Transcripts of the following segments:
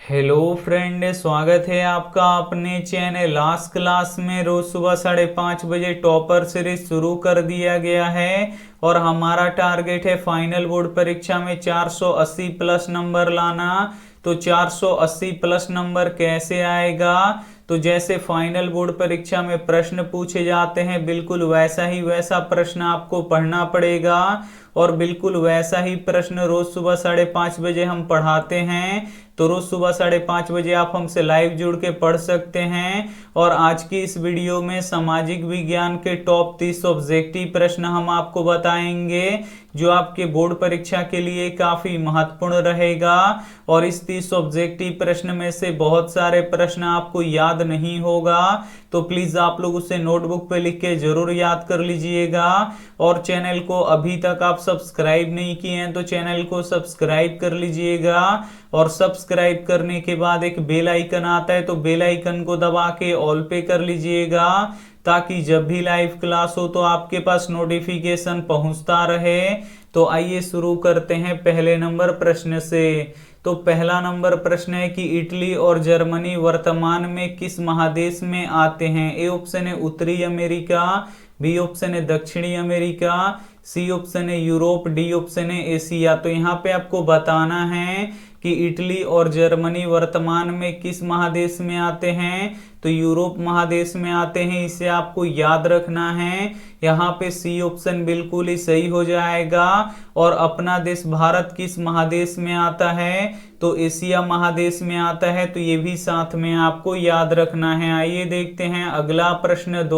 Hello friend, स्वागत है आपका अपने चैनल लास्ट क्लास में। रोज सुबह 5:30 बजे टॉपर सीरीज शुरू कर दिया गया है और हमारा टारगेट है फाइनल बोर्ड परीक्षा में 480 प्लस नंबर लाना। तो 480 प्लस नंबर कैसे आएगा? तो जैसे फाइनल बोर्ड परीक्षा में प्रश्न पूछे जाते हैं बिल्कुल वैसा ही वैसा प्रश्न आपको पढ़ना पड़ेगा और बिल्कुल वैसा ही प्रश्न रोज सुबह 5:30 बजे हम पढ़ाते हैं। तो रोज सुबह 5:30 बजे आप हमसे लाइव जुड़ के पढ़ सकते हैं। और आज की इस वीडियो में सामाजिक विज्ञान के टॉप 30 ऑब्जेक्टिव प्रश्न हम आपको बताएंगे जो आपके बोर्ड परीक्षा के लिए काफी महत्वपूर्ण रहेगा। और इस 30 ऑब्जेक्टिव प्रश्न में से बहुत सारे प्रश्न आपको याद नहीं होगा, तो प्लीज आप लोग उसे नोटबुक पे लिख के जरूर याद कर लीजिएगा। और चैनल को अभी तक आप सब्सक्राइब नहीं किए हैं तो चैनल को सब्सक्राइब कर लीजिएगा। और सब्सक्राइब करने के बाद एक बेल आइकन आता है, तो बेल आइकन को दबा के ऑल पे कर लीजिएगा ताकि जब भी लाइव क्लास हो तो आपके पास नोटिफिकेशन पहुंचता रहे। तो आइए शुरू करते हैं पहले नंबर प्रश्न से। तो पहला नंबर प्रश्न है कि इटली और जर्मनी वर्तमान में किस महादेश में आते हैं? ए ऑप्शन है उत्तरी अमेरिका, बी ऑप्शन है दक्षिणी अमेरिका, सी ऑप्शन है यूरोप, डी ऑप्शन है एशिया। तो यहाँ पे आपको बताना है कि इटली और जर्मनी वर्तमान में किस महादेश में आते हैं? तो यूरोप महादेश में आते हैं, इसे आपको याद रखना है। यहाँ पे सी ऑप्शन बिल्कुल ही सही हो जाएगा। और अपना देश भारत किस महादेश में आता है? तो एशिया महादेश में आता है, तो ये भी साथ में आपको याद रखना है। आइए देखते हैं अगला प्रश्न।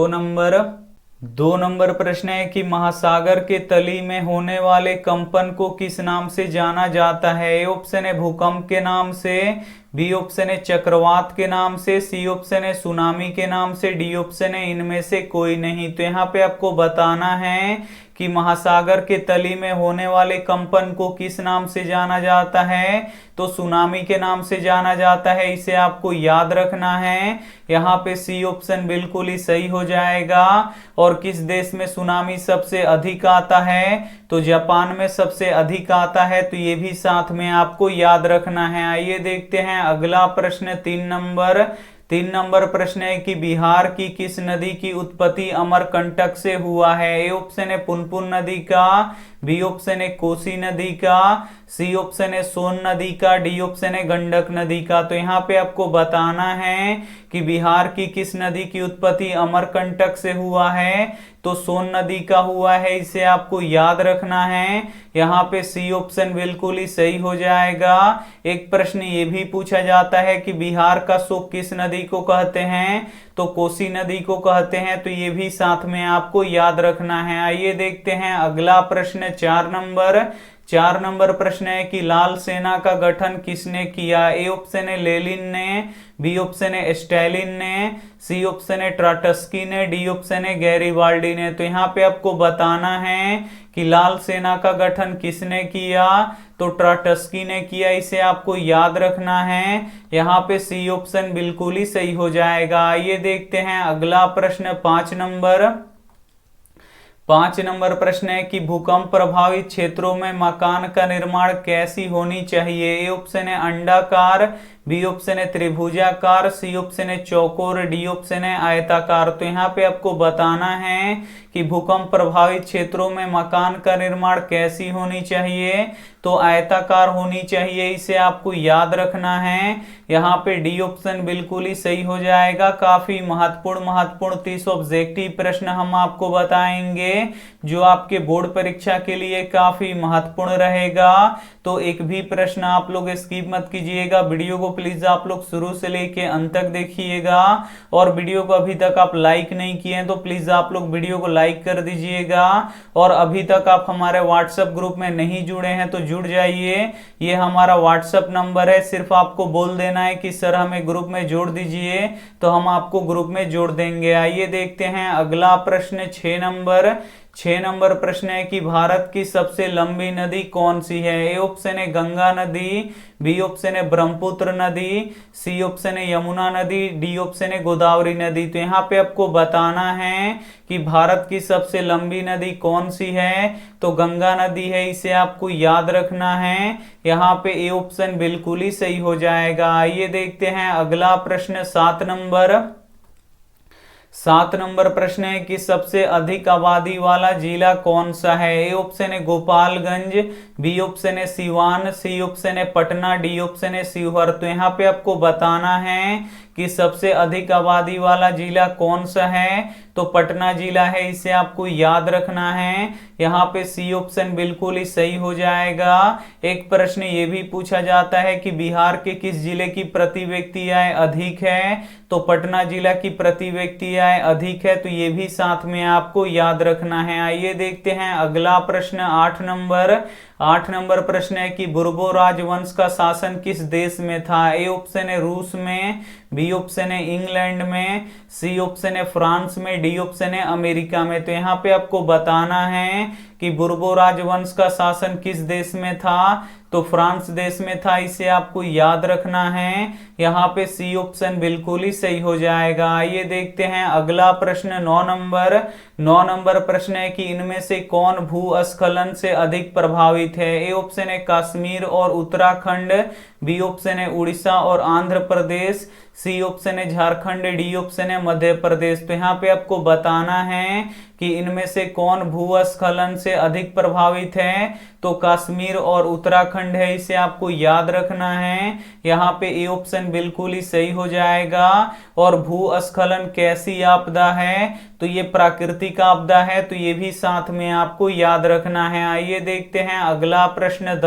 2 नंबर प्रश्न है कि महासागर के तली में होने वाले कंपन को किस नाम से जाना जाता है? ए ऑप्शन है भूकंप के नाम से, बी ऑप्शन है चक्रवात के नाम से, सी ऑप्शन है सुनामी के नाम से, डी ऑप्शन है इनमें से कोई नहीं। तो यहाँ पे आपको बताना है कि महासागर के तली में होने वाले कंपन को किस नाम से जाना जाता है? तो सुनामी के नाम से जाना जाता है, इसे आपको याद रखना है। यहाँ पे सी ऑप्शन बिल्कुल ही सही हो जाएगा। और किस देश में सुनामी सबसे अधिक आता है? तो जापान में सबसे अधिक आता है, तो ये भी साथ में आपको याद रखना है। आइए देखते हैं अगला प्रश्न। 3 नंबर प्रश्न है कि बिहार की किस नदी की उत्पत्ति अमरकंटक से हुआ है? ए ऑप्शन है पुनपुन नदी का, बी ऑप्शन है कोसी नदी का, सी ऑप्शन है सोन नदी का, डी ऑप्शन है गंडक नदी का। तो यहाँ पे आपको बताना है कि बिहार की किस नदी की उत्पत्ति अमरकंटक से हुआ है? तो सोन नदी का हुआ है, इसे आपको याद रखना है। यहाँ पे सी ऑप्शन बिल्कुल ही सही हो जाएगा। एक प्रश्न ये भी पूछा जाता है कि बिहार का शोक किस नदी को कहते हैं? तो कोसी नदी को कहते हैं, तो ये भी साथ में आपको याद रखना है। आइए देखते हैं अगला प्रश्न। 4 नंबर प्रश्न है कि लाल सेना का गठन किसने किया? ए ऑप्शन है लेनिन ने, बी ऑप्शन है स्टालिन ने, सी ऑप्शन है ट्राटस्की ने, डी ऑप्शन है गैरिबाल्डी ने। तो यहाँ पे आपको बताना है कि लाल सेना का गठन किसने किया? तो ट्राटस्की ने किया, इसे आपको याद रखना है। यहाँ पे सी ऑप्शन बिल्कुल ही सही हो जाएगा। आइए देखते हैं अगला प्रश्न। 5 नंबर प्रश्न है कि भूकंप प्रभावित क्षेत्रों में मकान का निर्माण कैसी होनी चाहिए? ए ऑप्शन है अंडाकार, बी ऑप्शन है त्रिभुजाकार, सी ऑप्शन है चौकोर, डी ऑप्शन है आयताकार। तो यहाँ पे आपको बताना है कि भूकंप प्रभावित क्षेत्रों में मकान का निर्माण कैसी होनी चाहिए? तो आयताकार होनी चाहिए, इसे आपको याद रखना है। यहाँ पे डी ऑप्शन बिल्कुल ही सही हो जाएगा। काफी महत्वपूर्ण 30 ऑब्जेक्टिव प्रश्न हम आपको बताएंगे जो आपके बोर्ड परीक्षा के लिए काफी महत्वपूर्ण रहेगा। तो एक भी प्रश्न आप लोग स्किप मत कीजिएगा। वीडियो को प्लीज आप लोग शुरू से लेके अंत तक देखिएगा। और वीडियो को अभी तक आप लाइक नहीं किए हैं तो प्लीज आप लोग वीडियो को लाइक कर दीजिएगा। और अभी तक आप हमारे व्हाट्सएप ग्रुप में नहीं जुड़े हैं तो जुड़ जाइए। ये हमारा व्हाट्सएप नंबर है, सिर्फ आपको बोल देना है कि सर हमें ग्रुप में जोड़ दीजिए, तो हम आपको ग्रुप में जोड़ देंगे। आइए देखते हैं अगला प्रश्न। 6 नंबर प्रश्न है कि भारत की सबसे लंबी नदी कौन सी है? ए ऑप्शन है गंगा नदी, बी ऑप्शन है ब्रह्मपुत्र नदी, सी ऑप्शन है यमुना नदी, डी ऑप्शन है गोदावरी नदी। तो यहाँ पे आपको बताना है कि भारत की सबसे लंबी नदी कौन सी है। तो गंगा नदी है, इसे आपको याद रखना है। यहाँ पे ए ऑप्शन बिल्कुल ही सही हो जाएगा। आइए देखते हैं अगला प्रश्न 7 नंबर प्रश्न है कि सबसे अधिक आबादी वाला जिला कौन सा है? ए ऑप्शन है गोपालगंज, बी ऑप्शन है सिवान, सी ऑप्शन है पटना, डी ऑप्शन है शिवहर। तो यहाँ पे आपको बताना है कि सबसे अधिक आबादी वाला जिला कौन सा है। तो पटना जिला है, इसे आपको याद रखना है। यहाँ पे सी ऑप्शन बिल्कुल ही सही हो जाएगा। एक प्रश्न ये भी पूछा जाता है कि बिहार के किस जिले की प्रति व्यक्ति आय अधिक है? तो पटना जिला की प्रति व्यक्ति आय अधिक है। तो ये भी साथ में आपको याद रखना है। आइए देखते हैं अगला प्रश्न 8 नंबर प्रश्न है कि बुर्बो राजवंश का शासन किस देश में था? ए ऑप्शन है रूस में, बी ऑप्शन है इंग्लैंड में, सी ऑप्शन है फ्रांस में, डी ऑप्शन है अमेरिका में। तो यहाँ पे आपको बताना है कि बुर्बो राजवंश का शासन किस देश में था। तो फ्रांस देश में था, इसे आपको याद रखना है। यहाँ पे सी ऑप्शन बिल्कुल ही सही हो जाएगा। आइए देखते हैं अगला प्रश्न 9 नंबर प्रश्न है कि इनमें से कौन भूस्खलन से अधिक प्रभावित है? ए ऑप्शन है कश्मीर और उत्तराखंड, बी ऑप्शन है उड़ीसा और आंध्र प्रदेश, सी ऑप्शन है झारखंड, डी ऑप्शन है मध्य प्रदेश। तो यहाँ पे आपको बताना है कि इनमें से कौन भूस्खलन से अधिक प्रभावित है। तो कश्मीर और उत्तराखंड है, इसे आपको याद रखना है। यहाँ पे ए ऑप्शन बिल्कुल ही सही हो जाएगा। और भूस्खलन कैसी आपदा है? तो ये प्राकृतिक आपदा है। तो ये भी साथ में आपको याद रखना है। आइए देखते हैं अगला प्रश्न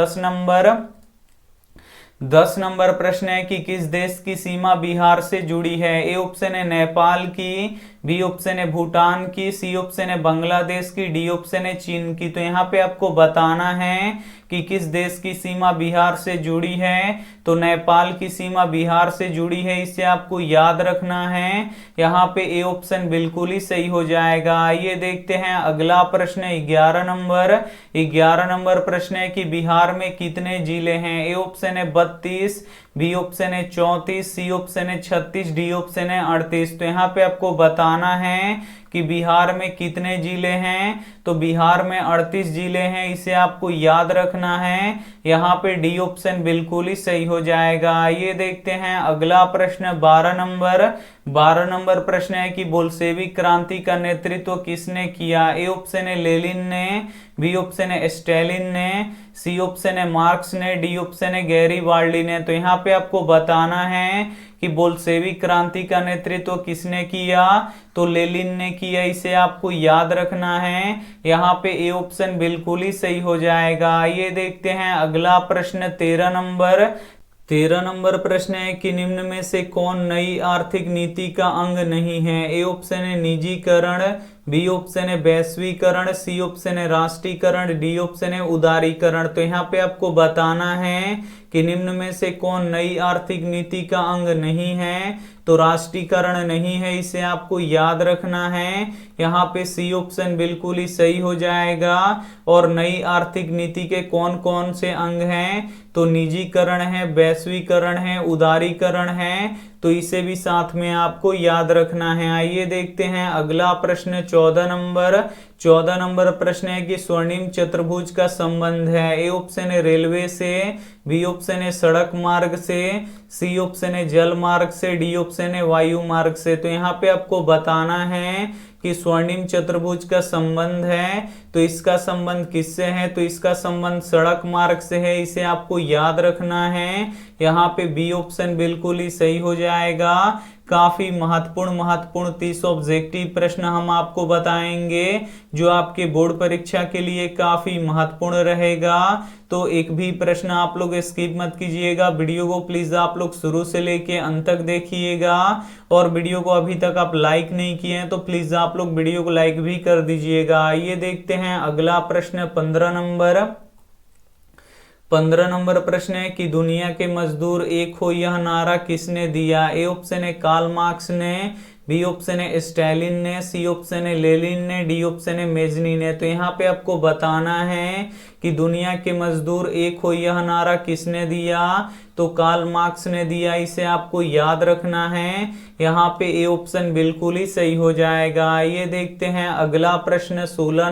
10 नंबर प्रश्न है कि किस देश की सीमा बिहार से जुड़ी है? ए ऑप्शन है नेपाल की, बी ऑप्शन है भूटान की, सी ऑप्शन है बांग्लादेश की, डी ऑप्शन है चीन की। तो यहाँ पे आपको बताना है कि किस देश की सीमा बिहार से जुड़ी है। तो नेपाल की सीमा बिहार से जुड़ी है, इसे आपको याद रखना है। यहाँ पे ए ऑप्शन बिल्कुल ही सही हो जाएगा। आइए देखते हैं अगला प्रश्न 11 नंबर प्रश्न है कि बिहार में कितने जिले हैं? ए ऑप्शन है 32, बी ऑप्शन है 34, सी ऑप्शन है 36, डी ऑप्शन है 38। तो यहाँ पे आपको बताना है कि बिहार में कितने जिले हैं। तो बिहार में 38 जिले हैं, इसे आपको याद रखना है। यहाँ पे डी ऑप्शन बिल्कुल ही सही हो जाएगा। आइए देखते हैं अगला प्रश्न 12 नंबर प्रश्न है कि बोल्शेविक क्रांति का नेतृत्व किसने किया? ए ऑप्शन है लेनिन ने, बी ऑप्शन है स्टालिन ने, सी ऑप्शन है मार्क्स ने, डी ऑप्शन है गैरीबाल्डी ने। तो यहाँ पे आपको बताना है कि बोल्शेविक क्रांति का नेतृत्व किसने किया। तो लेनिन ने किया, इसे आपको याद रखना है। यहाँ पे ए ऑप्शन बिल्कुल ही सही हो जाएगा। ये देखते हैं अगला प्रश्न 13 नंबर प्रश्न है कि निम्न में से कौन नई आर्थिक नीति का अंग नहीं है? ए ऑप्शन है निजीकरण, बी ऑप्शन है वैश्वीकरण, सी ऑप्शन है राष्ट्रीयकरण, डी ऑप्शन है उदारीकरण। तो यहाँ पे आपको बताना है कि निम्न में से कौन नई आर्थिक नीति का अंग नहीं है। तो राष्ट्रीयकरण नहीं है, इसे आपको याद रखना है। यहाँ पे सी ऑप्शन बिल्कुल ही सही हो जाएगा। और नई आर्थिक नीति के कौन कौन से अंग हैं? तो निजीकरण है, वैश्वीकरण है, उदारीकरण है। तो इसे भी साथ में आपको याद रखना है। आइए देखते हैं अगला प्रश्न 14 नंबर प्रश्न है कि स्वर्णिम चतुर्भुज का संबंध है। ए ऑप्शन है रेलवे से, बी ऑप्शन है सड़क मार्ग से, सी ऑप्शन है जल मार्ग से, डी ऑप्शन है वायु मार्ग से। तो यहाँ पे आपको बताना है कि स्वर्णिम चतुर्भुज का संबंध है। तो इसका संबंध किससे है? तो इसका संबंध सड़क मार्ग से है, इसे आपको याद रखना है। यहाँ पे बी ऑप्शन बिल्कुल ही सही हो जाएगा। काफी महत्वपूर्ण 30 ऑब्जेक्टिव प्रश्न हम आपको बताएंगे जो आपके बोर्ड परीक्षा के लिए काफी महत्वपूर्ण रहेगा। तो एक भी प्रश्न आप लोग स्किप मत कीजिएगा। वीडियो को प्लीज आप लोग शुरू से लेके अंत तक देखिएगा। और वीडियो को अभी तक आप लाइक नहीं किए हैं तो प्लीज आप लोग वीडियो को लाइक भी कर दीजिएगा। आइए देखते हैं अगला प्रश्न 15 नंबर प्रश्न है कि दुनिया के मजदूर एक हो यह नारा किसने दिया? ए ऑप्शन है कार्ल मार्क्स ने, बी ऑप्शन है स्टालिन ने, सी ऑप्शन है लेनिन ने, डी ऑप्शन है मेजनी ने। तो यहाँ पे आपको बताना है कि दुनिया के मजदूर एक हो यह नारा किसने दिया, तो कार्ल मार्क्स ने दिया। इसे आपको याद रखना है। यहाँ पे ए ऑप्शन बिल्कुल ही सही हो जाएगा। ये देखते हैं अगला प्रश्न 16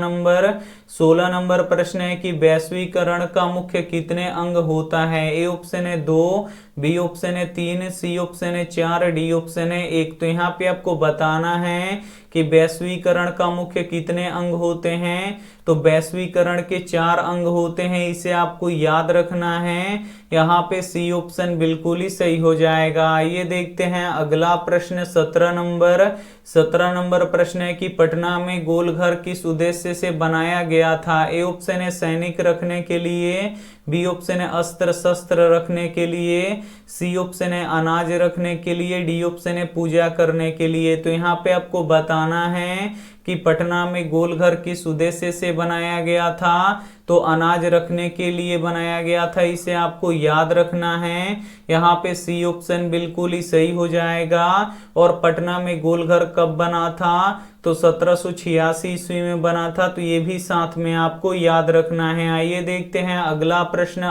नंबर प्रश्न है कि वैश्वीकरण का मुख्य कितने अंग होता है। ए ऑप्शन है 2, बी ऑप्शन है 3, सी ऑप्शन है 4, डी ऑप्शन है 1। तो यहाँ पे आपको बताना है कि वैश्वीकरण का मुख्य कितने अंग होते हैं। तो वैश्वीकरण के 4 अंग होते हैं, इसे आपको याद रखना है। यहाँ पे सी ऑप्शन बिल्कुल ही सही हो जाएगा। ये देखते हैं अगला प्रश्न 17 नंबर प्रश्न है कि पटना में गोलघर किस उद्देश्य से बनाया गया था। ए ऑप्शन है सैनिक रखने के लिए, बी ऑप्शन है अस्त्र शस्त्र रखने के लिए, सी ऑप्शन है अनाज रखने के लिए, डी ऑप्शन है पूजा करने के लिए। तो यहाँ पे आपको बताना है कि पटना में गोलघर किस उद्देश्य से बनाया गया था। तो अनाज रखने के लिए बनाया गया था, इसे आपको याद रखना है। यहाँ पे सी ऑप्शन बिल्कुल ही सही हो जाएगा। और पटना में गोलघर कब बना था, तो 1786 ईस्वी में बना था। तो ये भी साथ में आपको याद रखना है। आइए देखते हैं अगला प्रश्न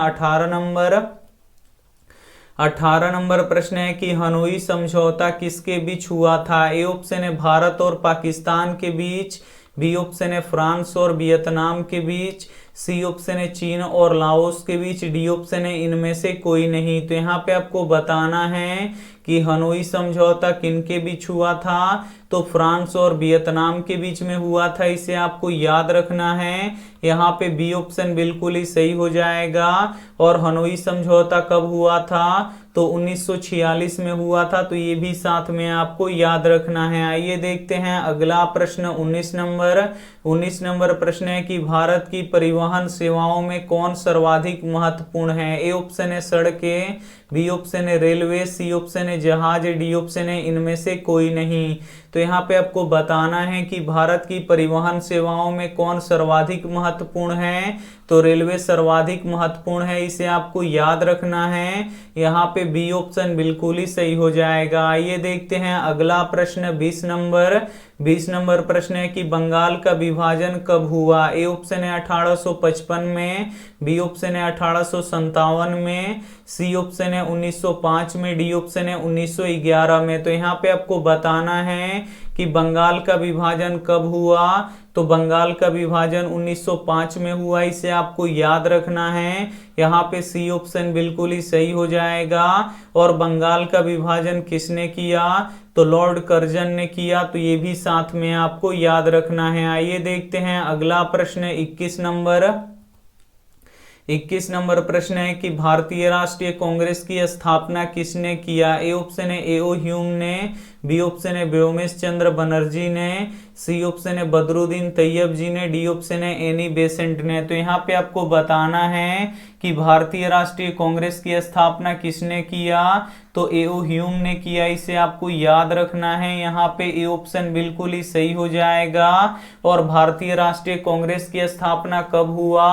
18 नंबर प्रश्न है कि हनोई समझौता किसके बीच हुआ था। ए ऑप्शन है भारत और पाकिस्तान के बीच, बी ऑप्शन है फ्रांस और वियतनाम के बीच, सी ऑप्शन है चीन और लाओस के बीच, डी ऑप्शन है इनमें से कोई नहीं। तो यहाँ पे आपको बताना है कि हनोई समझौता किनके बीच हुआ था, तो फ्रांस और वियतनाम के बीच में हुआ था। इसे आपको याद रखना है। यहाँ पे बी ऑप्शन बिल्कुल ही सही हो जाएगा। और हनोई समझौता कब हुआ था, तो 1946 में हुआ था। तो ये भी साथ में आपको याद रखना है। आइए देखते हैं अगला प्रश्न 19 नंबर प्रश्न है कि भारत की परिवहन सेवाओं में कौन सर्वाधिक महत्वपूर्ण है। ए ऑप्शन है सड़कें, बी ऑप्शन है रेलवे, सी ऑप्शन है जहाज, डी ऑप्शन है इनमें से कोई नहीं। तो यहाँ पे आपको बताना है कि भारत की परिवहन सेवाओं में कौन सर्वाधिक महत्वपूर्ण है। तो रेलवे सर्वाधिक महत्वपूर्ण है, इसे आपको याद रखना है। यहाँ पे बी ऑप्शन बिल्कुल ही सही हो जाएगा। आइए देखते हैं अगला प्रश्न 20 नंबर प्रश्न है कि बंगाल का विभाजन कब हुआ। ए ऑप्शन है 1855 में, बी ऑप्शन है 1857 में, सी ऑप्शन है 1905 में, डी ऑप्शन है 1911 में। तो यहाँ पे आपको बताना है कि बंगाल का विभाजन कब हुआ। तो बंगाल का विभाजन 1905 में हुआ, इसे आपको याद रखना है। यहाँ पे सी ऑप्शन बिल्कुल ही सही हो जाएगा। और बंगाल का विभाजन किसने किया, तो लॉर्ड कर्जन ने किया। तो ये भी साथ में आपको याद रखना है। आइए देखते हैं अगला प्रश्न 21 नंबर प्रश्न है कि भारतीय राष्ट्रीय कांग्रेस की स्थापना किसने किया। ए ऑप्शन है ए.ओ. ह्यूम ने, बी ऑप्शन है व्योमेश चंद्र बनर्जी ने, सी ऑप्शन है बदरुद्दीन तैयब जी ने, डी ऑप्शन है एनी बेसेंट ने। तो यहाँ पे आपको बताना है कि भारतीय राष्ट्रीय कांग्रेस की स्थापना किसने किया, तो ए.ओ. ह्यूम ने किया। इसे आपको याद रखना है। यहाँ पे ए ऑप्शन बिल्कुल ही सही हो जाएगा। और भारतीय राष्ट्रीय कांग्रेस की स्थापना कब हुआ,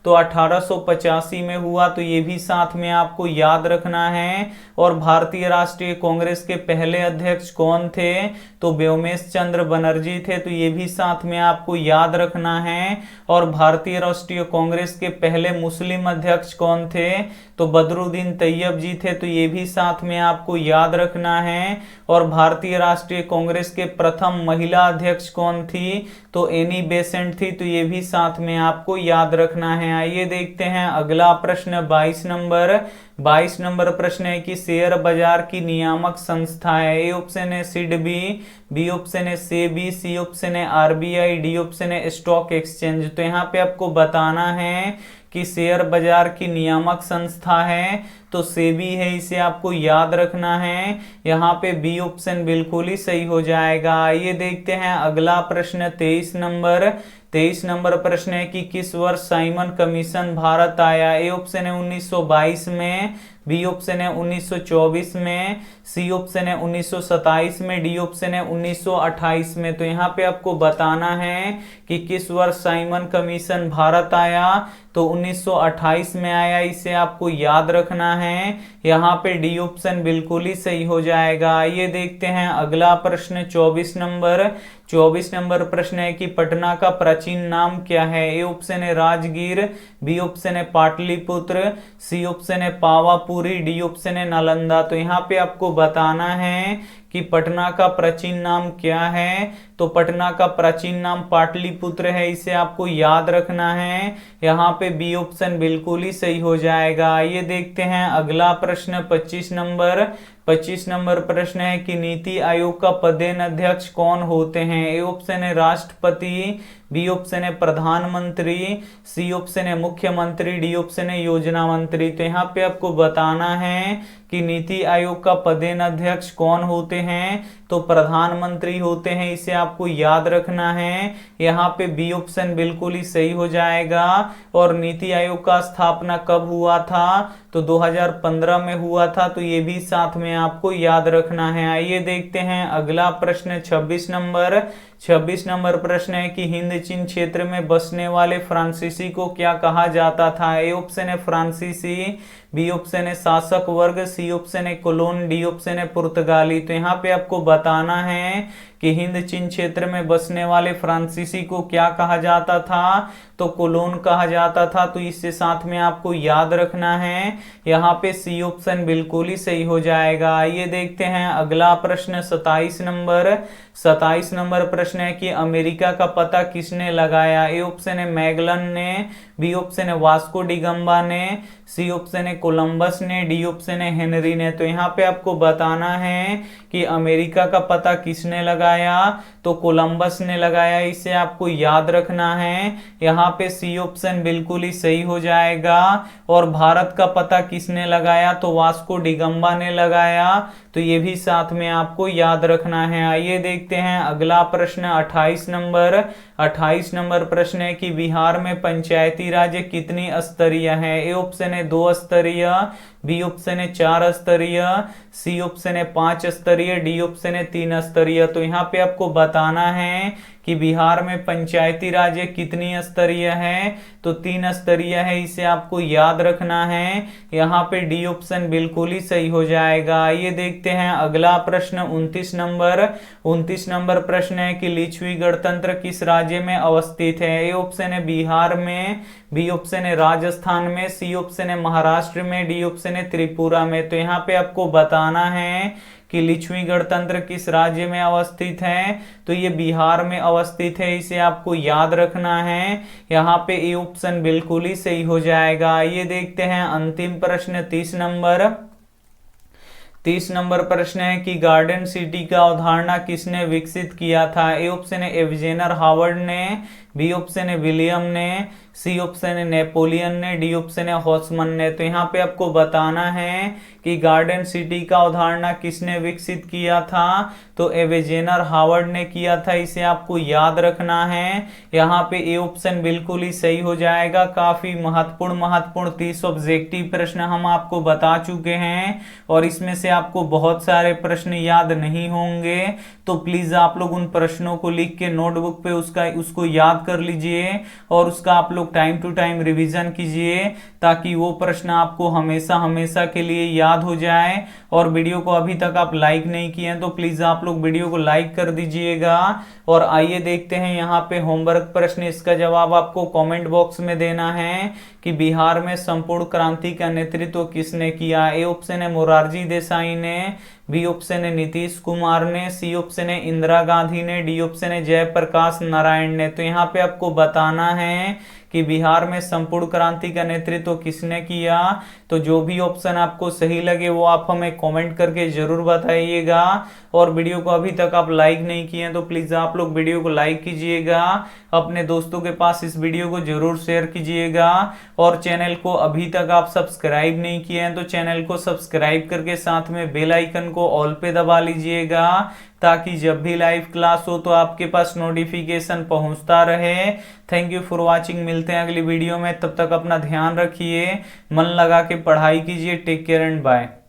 तो 1885 में हुआ। तो ये भी साथ में आपको याद रखना है। और भारतीय राष्ट्रीय कांग्रेस के पहले अध्यक्ष कौन थे, तो व्योमेश चंद्र बनर्जी थे। तो ये भी साथ में आपको याद रखना है। और भारतीय राष्ट्रीय कांग्रेस के पहले मुस्लिम अध्यक्ष कौन थे, तो बदरुद्दीन तैयब जी थे। तो ये भी साथ में आपको याद रखना है। और भारतीय राष्ट्रीय कांग्रेस के प्रथम महिला अध्यक्ष कौन थी, तो एनी बेसेंट थी। तो ये भी साथ में आपको याद रखना है। आइए देखते हैं अगला प्रश्न 22 नंबर प्रश्न है कि शेयर बाजार की नियामक संस्था है। ए ऑप्शन है सिडबी, बी ऑप्शन है सेबी, सी ऑप्शन है आरबीआई, डी ऑप्शन है स्टॉक एक्सचेंज। तो यहाँ पे आपको बताना है कि शेयर बाजार की नियामक संस्था है, तो सेबी है, इसे आपको याद रखना है। यहाँ पे बी ऑप्शन बिल्कुल ही सही हो जाएगा। आइए देखते हैं अगला प्रश्न 23 नंबर प्रश्न है कि किस वर्ष साइमन कमीशन भारत आया। ए ऑप्शन है 1922 में, बी ऑप्शन है 1924 में, सी ऑप्शन है 1927 में, डी ऑप्शन है 1928 में। तो यहाँ पे आपको बताना है कि किस वर्ष साइमन कमीशन भारत आया, तो 1928 में आया। इसे आपको याद रखना है। यहाँ पे डी ऑप्शन बिल्कुल ही सही हो जाएगा। ये देखते हैं अगला प्रश्न 24 नंबर प्रश्न है कि पटना का प्राचीन नाम क्या है। ए ऑप्शन है राजगीर, बी ऑप्शन है पाटलिपुत्र, सी ऑप्शन है पावापुरी, डी ऑप्शन है नालंदा। तो यहाँ पे आपको बताना है कि पटना का प्राचीन नाम क्या है। तो पटना का प्राचीन नाम पाटलिपुत्र है, इसे आपको याद रखना है। यहाँ पे बी ऑप्शन बिल्कुल ही सही हो जाएगा। ये देखते हैं अगला प्रश्न 25 नंबर प्रश्न है कि नीति आयोग का पदेन अध्यक्ष कौन होते हैं। ए ऑप्शन है राष्ट्रपति, बी ऑप्शन है प्रधानमंत्री, सी ऑप्शन है मुख्यमंत्री, डी ऑप्शन है योजना मंत्री। तो यहाँ पे आपको बताना है कि नीति आयोग का पदेन अध्यक्ष कौन होते हैं। तो प्रधानमंत्री होते हैं, इसे आपको याद रखना है। यहाँ पे बी ऑप्शन बिल्कुल ही सही हो जाएगा। और नीति आयोग का स्थापना कब हुआ था। तो 2015 में हुआ था। तो ये भी साथ में आपको याद रखना है। आइए देखते हैं अगला प्रश्न 26 नंबर प्रश्न है कि हिंद चीन क्षेत्र में बसने वाले फ्रांसीसी को क्या कहा जाता था। ए ऑप्शन है फ्रांसीसी, बी ऑप्शन है शासक वर्ग, सी ऑप्शन है कोलोन, डी ऑप्शन है पुर्तगाली। तो यहाँ पे आपको बताना है कि हिंद चीन क्षेत्र में बसने वाले फ्रांसीसी को क्या कहा जाता था। तो कोलोन कहा जाता था। तो इससे साथ में आपको याद रखना है। यहाँ पे सी ऑप्शन बिल्कुल ही सही हो जाएगा। ये देखते हैं अगला प्रश्न 27 नंबर प्रश्न है कि अमेरिका का पता किसने लगाया। ए ऑप्शन है मैगलन ने, बी ऑप्शन है वास्को डी गामा ने, सी ऑप्शन है कोलंबस ने, डी ऑप्शन है हेनरी ने। तो यहाँ पे आपको बताना है कि अमेरिका का पता किसने लगाया। तो कोलंबस ने लगाया, इसे आपको याद रखना है। यहाँ पे सी ऑप्शन बिल्कुल ही सही हो जाएगा। और भारत का पता किसने लगाया। तो वास्को डी गामा ने लगाया। तो ये भी साथ में आपको याद रखना है। आइए देखते हैं अगला प्रश्न 28 नंबर प्रश्न है कि बिहार में पंचायती राज कितनी स्तरीय है। ए ऑप्शन है 2 स्तरीय, बी ऑप्शन है 4 स्तरीय, सी ऑप्शन है 5 स्तरीय, डी ऑप्शन है 3 स्तरीय। तो यहाँ पे आपको बताना है कि बिहार में पंचायती राज कितनी स्तरीय है। तो 3 स्तरीय है, इसे आपको याद रखना है। यहाँ पे डी ऑप्शन बिल्कुल ही सही हो जाएगा। ये देखते हैं अगला प्रश्न 29 नंबर प्रश्न है कि लिच्छवी गणतंत्र किस राज्य में अवस्थित है। ए ऑप्शन है बिहार में, बी ऑप्शन है राजस्थान में, सी ऑप्शन है महाराष्ट्र में, डी ऑप्शन है त्रिपुरा में। तो यहाँ पे आपको बताना है कि लिच्छवी गणतंत्र किस राज्य में अवस्थित है। तो ये बिहार में अवस्थित है, इसे आपको याद रखना है। यहाँ पे ए ऑप्शन बिल्कुल ही सही हो जाएगा। ये देखते हैं अंतिम प्रश्न 30 नंबर प्रश्न है कि गार्डन सिटी का अवधारणा किसने विकसित किया था। ए ऑप्शन है एविजेनर हावर्ड ने, बी ऑप्शन है विलियम ने, सी ऑप्शन है नेपोलियन ने, डी ऑप्शन है हॉसमन ने। तो यहाँ पे आपको बताना है कि गार्डन सिटी का अवधारणा किसने विकसित किया था। तो एविजेनर हावर्ड ने किया था, इसे आपको याद रखना है। यहाँ पे ए ऑप्शन बिल्कुल ही सही हो जाएगा। काफी महत्वपूर्ण 30 ऑब्जेक्टिव प्रश्न हम आपको बता चुके हैं और इसमें से आपको बहुत सारे प्रश्न याद नहीं होंगे। तो प्लीज आप लोग उन प्रश्नों को लिख के नोटबुक पे उसको याद कर लीजिए और उसका आप लोग टाइम टू टाइम रिवीजन कीजिए ताकि वो प्रश्न आपको हमेशा के लिए याद हो जाए। और वीडियो को अभी तक आप लाइक नहीं किए हैं तो प्लीज आप लोग वीडियो को लाइक कर दीजिएगा। और आइए देखते हैं यहाँ पे होमवर्क प्रश्न, इसका जवाब आपको कमेंट बॉक्स में देना है कि बिहार में संपूर्ण क्रांति का नेतृत्व किसने किया। ए ऑप्शन है मोरारजी देसाई ने, बी ऑप्शन है नीतीश कुमार ने, सी ऑप्शन है इंदिरा गांधी ने, डी ऑप्शन है जयप्रकाश नारायण ने। तो यहाँ पे आपको बताना है कि बिहार में संपूर्ण क्रांति का नेतृत्व किसने किया। तो जो भी ऑप्शन आपको सही लगे वो आप हमें कमेंट करके जरूर बताइएगा। और वीडियो को अभी तक आप लाइक नहीं किए हैं तो प्लीज आप लोग वीडियो को लाइक कीजिएगा, अपने दोस्तों के पास इस वीडियो को जरूर शेयर कीजिएगा। और चैनल को अभी तक आप सब्सक्राइब नहीं किए हैं तो चैनल को सब्सक्राइब करके साथ में बेल आइकन को ऑल पे दबा लीजिएगा ताकि जब भी लाइव क्लास हो तो आपके पास नोटिफिकेशन पहुंचता रहे। Thank you for watching. मिलते हैं अगली वीडियो में, तब तक अपना ध्यान रखिए, मन लगा के पढ़ाई कीजिए। Take care and bye.